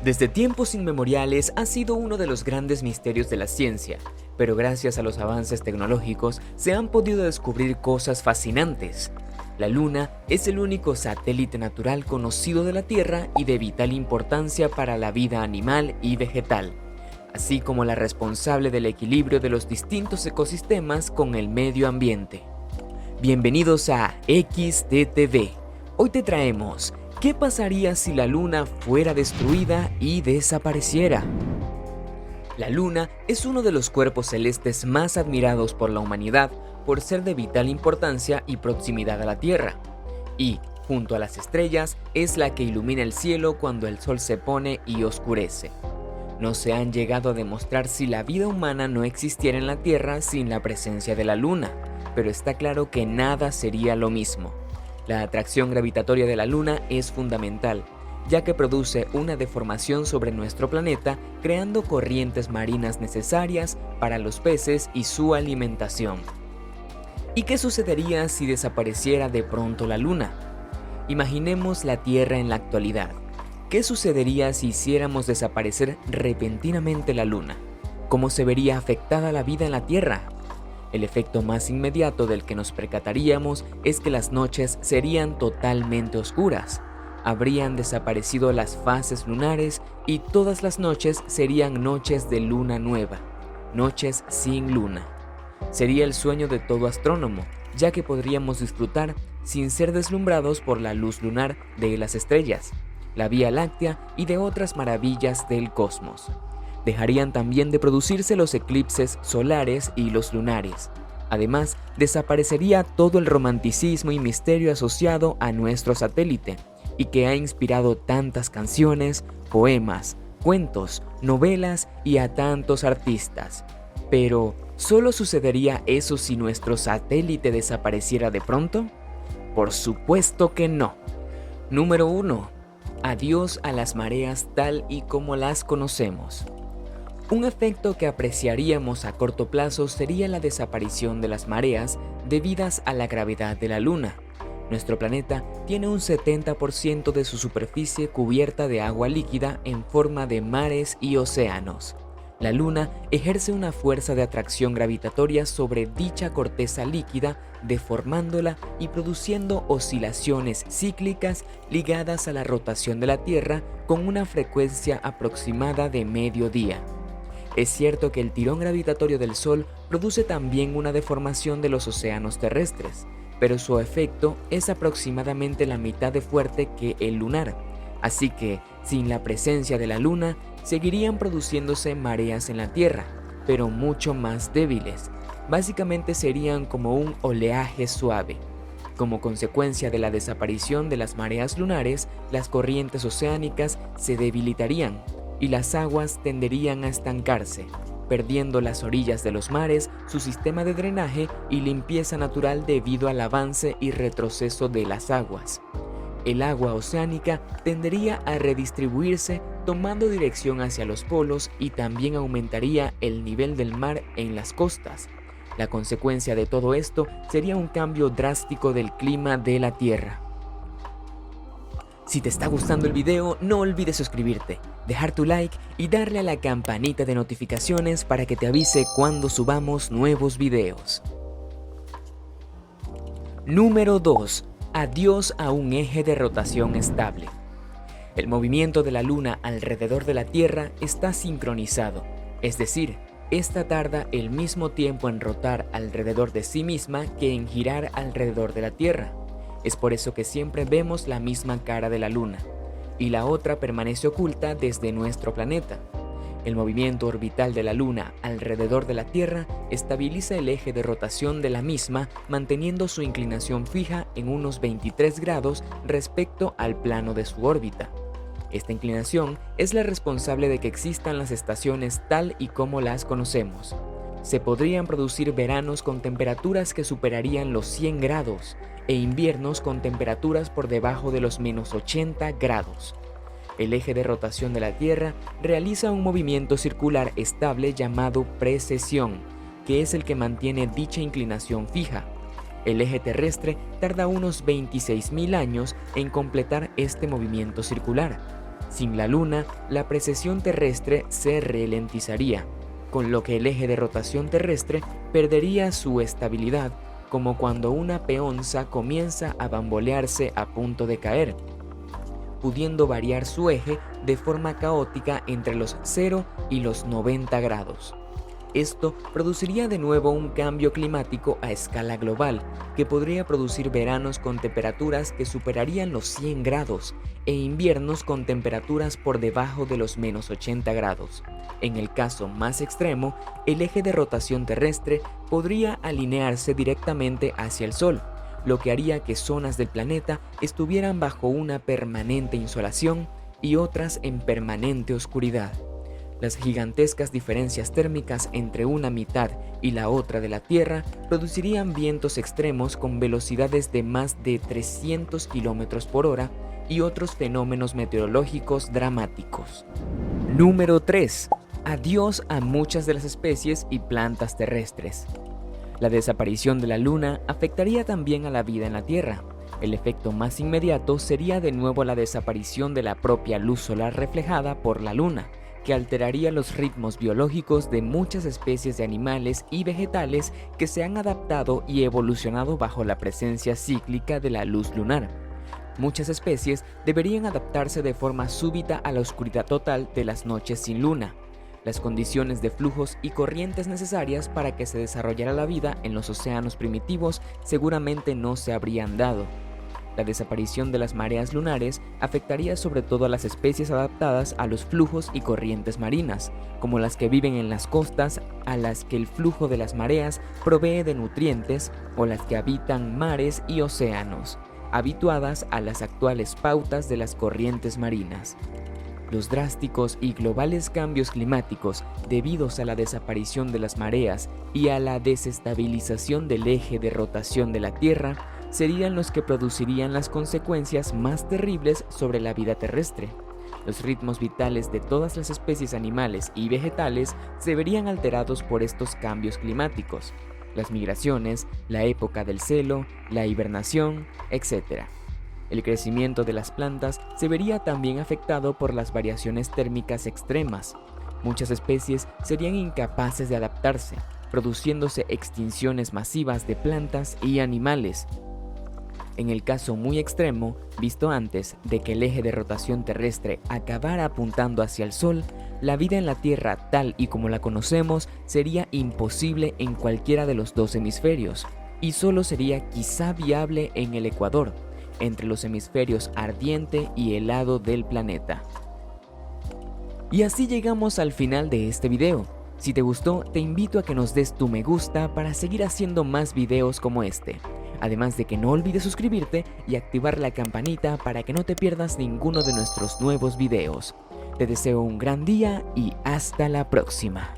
Desde tiempos inmemoriales ha sido uno de los grandes misterios de la ciencia, pero gracias a los avances tecnológicos se han podido descubrir cosas fascinantes. La Luna es el único satélite natural conocido de la Tierra y de vital importancia para la vida animal y vegetal, así como la responsable del equilibrio de los distintos ecosistemas con el medio ambiente. Bienvenidos a XDTV. Hoy te traemos ¿qué pasaría si la Luna fuera destruida y desapareciera? La Luna es uno de los cuerpos celestes más admirados por la humanidad por ser de vital importancia y proximidad a la Tierra. Y, junto a las estrellas, es la que ilumina el cielo cuando el sol se pone y oscurece. No se han llegado a demostrar si la vida humana no existiera en la Tierra sin la presencia de la Luna, pero está claro que nada sería lo mismo. La atracción gravitatoria de la Luna es fundamental, ya que produce una deformación sobre nuestro planeta, creando corrientes marinas necesarias para los peces y su alimentación. ¿Y qué sucedería si desapareciera de pronto la Luna? Imaginemos la Tierra en la actualidad. ¿Qué sucedería si hiciéramos desaparecer repentinamente la Luna? ¿Cómo se vería afectada la vida en la Tierra? El efecto más inmediato del que nos percataríamos es que las noches serían totalmente oscuras. Habrían desaparecido las fases lunares y todas las noches serían noches de luna nueva, noches sin luna. Sería el sueño de todo astrónomo, ya que podríamos disfrutar sin ser deslumbrados por la luz lunar de las estrellas, la Vía Láctea y de otras maravillas del cosmos. Dejarían también de producirse los eclipses solares y los lunares. Además, desaparecería todo el romanticismo y misterio asociado a nuestro satélite, y que ha inspirado tantas canciones, poemas, cuentos, novelas y a tantos artistas. Pero, ¿solo sucedería eso si nuestro satélite desapareciera de pronto? Por supuesto que no. Número 1. Adiós a las mareas tal y como las conocemos. Un efecto que apreciaríamos a corto plazo sería la desaparición de las mareas debidas a la gravedad de la Luna. Nuestro planeta tiene un 70% de su superficie cubierta de agua líquida en forma de mares y océanos. La Luna ejerce una fuerza de atracción gravitatoria sobre dicha corteza líquida, deformándola y produciendo oscilaciones cíclicas ligadas a la rotación de la Tierra con una frecuencia aproximada de medio día. Es cierto que el tirón gravitatorio del Sol produce también una deformación de los océanos terrestres, pero su efecto es aproximadamente la mitad de fuerte que el lunar, así que, sin la presencia de la Luna, seguirían produciéndose mareas en la Tierra, pero mucho más débiles. Básicamente serían como un oleaje suave. Como consecuencia de la desaparición de las mareas lunares, las corrientes oceánicas se debilitarían y las aguas tenderían a estancarse, perdiendo las orillas de los mares su sistema de drenaje y limpieza natural debido al avance y retroceso de las aguas. El agua oceánica tendería a redistribuirse tomando dirección hacia los polos y también aumentaría el nivel del mar en las costas. La consecuencia de todo esto sería un cambio drástico del clima de la Tierra. Si te está gustando el video, no olvides suscribirte, dejar tu like y darle a la campanita de notificaciones para que te avise cuando subamos nuevos videos. Número 2. Adiós a un eje de rotación estable. El movimiento de la Luna alrededor de la Tierra está sincronizado, es decir, esta tarda el mismo tiempo en rotar alrededor de sí misma que en girar alrededor de la Tierra. Es por eso que siempre vemos la misma cara de la Luna, y la otra permanece oculta desde nuestro planeta. El movimiento orbital de la Luna alrededor de la Tierra estabiliza el eje de rotación de la misma, manteniendo su inclinación fija en unos 23 grados respecto al plano de su órbita. Esta inclinación es la responsable de que existan las estaciones tal y como las conocemos. Se podrían producir veranos con temperaturas que superarían los 100 grados e inviernos con temperaturas por debajo de los menos 80 grados. El eje de rotación de la Tierra realiza un movimiento circular estable llamado precesión, que es el que mantiene dicha inclinación fija. El eje terrestre tarda unos 26.000 años en completar este movimiento circular. Sin la Luna, la precesión terrestre se ralentizaría, con lo que el eje de rotación terrestre perdería su estabilidad, como cuando una peonza comienza a bambolearse a punto de caer, pudiendo variar su eje de forma caótica entre los 0 y los 90 grados. Esto produciría de nuevo un cambio climático a escala global, que podría producir veranos con temperaturas que superarían los 100 grados e inviernos con temperaturas por debajo de los -80 grados. En el caso más extremo, el eje de rotación terrestre podría alinearse directamente hacia el Sol, lo que haría que zonas del planeta estuvieran bajo una permanente insolación y otras en permanente oscuridad. Las gigantescas diferencias térmicas entre una mitad y la otra de la Tierra producirían vientos extremos con velocidades de más de 300 km por hora y otros fenómenos meteorológicos dramáticos. Número 3. Adiós a muchas de las especies y plantas terrestres. La desaparición de la Luna afectaría también a la vida en la Tierra. El efecto más inmediato sería de nuevo la desaparición de la propia luz solar reflejada por la Luna, que alteraría los ritmos biológicos de muchas especies de animales y vegetales que se han adaptado y evolucionado bajo la presencia cíclica de la luz lunar. Muchas especies deberían adaptarse de forma súbita a la oscuridad total de las noches sin luna. Las condiciones de flujos y corrientes necesarias para que se desarrollara la vida en los océanos primitivos seguramente no se habrían dado. La desaparición de las mareas lunares afectaría sobre todo a las especies adaptadas a los flujos y corrientes marinas, como las que viven en las costas a las que el flujo de las mareas provee de nutrientes, o las que habitan mares y océanos, habituadas a las actuales pautas de las corrientes marinas. Los drásticos y globales cambios climáticos debidos a la desaparición de las mareas y a la desestabilización del eje de rotación de la Tierra serían los que producirían las consecuencias más terribles sobre la vida terrestre. Los ritmos vitales de todas las especies animales y vegetales se verían alterados por estos cambios climáticos, las migraciones, la época del celo, la hibernación, etc. El crecimiento de las plantas se vería también afectado por las variaciones térmicas extremas. Muchas especies serían incapaces de adaptarse, produciéndose extinciones masivas de plantas y animales. En el caso muy extremo, visto antes, de que el eje de rotación terrestre acabara apuntando hacia el Sol, la vida en la Tierra tal y como la conocemos sería imposible en cualquiera de los dos hemisferios, y solo sería quizá viable en el Ecuador, entre los hemisferios ardiente y helado del planeta. Y así llegamos al final de este video. Si te gustó, te invito a que nos des tu me gusta para seguir haciendo más videos como este. Además de que no olvides suscribirte y activar la campanita para que no te pierdas ninguno de nuestros nuevos videos. Te deseo un gran día y hasta la próxima.